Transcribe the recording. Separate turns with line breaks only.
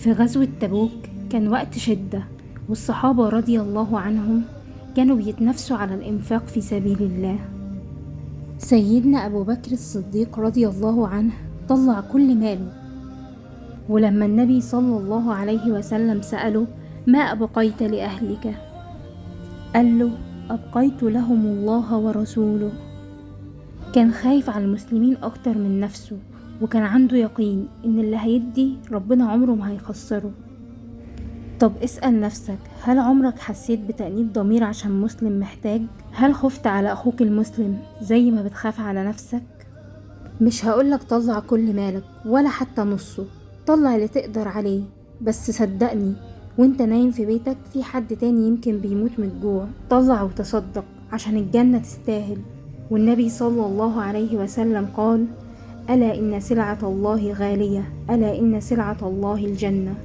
في غزوة تبوك كان وقت شدة، والصحابة رضي الله عنهم كانوا بيتنافسوا على الإنفاق في سبيل الله. سيدنا أبو بكر الصديق رضي الله عنه طلع كل ماله، ولما النبي صلى الله عليه وسلم سأله: ما أبقيت لأهلك؟ قال له: أبقيت لهم الله ورسوله. كان خايف على المسلمين أكتر من نفسه، وكان عنده يقين إن اللي هيدي ربنا عمره ما هيخسره. طب اسأل نفسك، هل عمرك حسيت بتأنيب ضمير عشان مسلم محتاج؟ هل خفت على أخوك المسلم زي ما بتخاف على نفسك؟ مش هقولك طلع كل مالك ولا حتى نصه، طلع اللي تقدر عليه، بس صدقني وانت نايم في بيتك في حد تاني يمكن بيموت من الجوع. طلع وتصدق عشان الجنة تستاهل. والنبي صلى الله عليه وسلم قال: ألا إن سلعة الله غالية، ألا إن سلعة الله الجنة.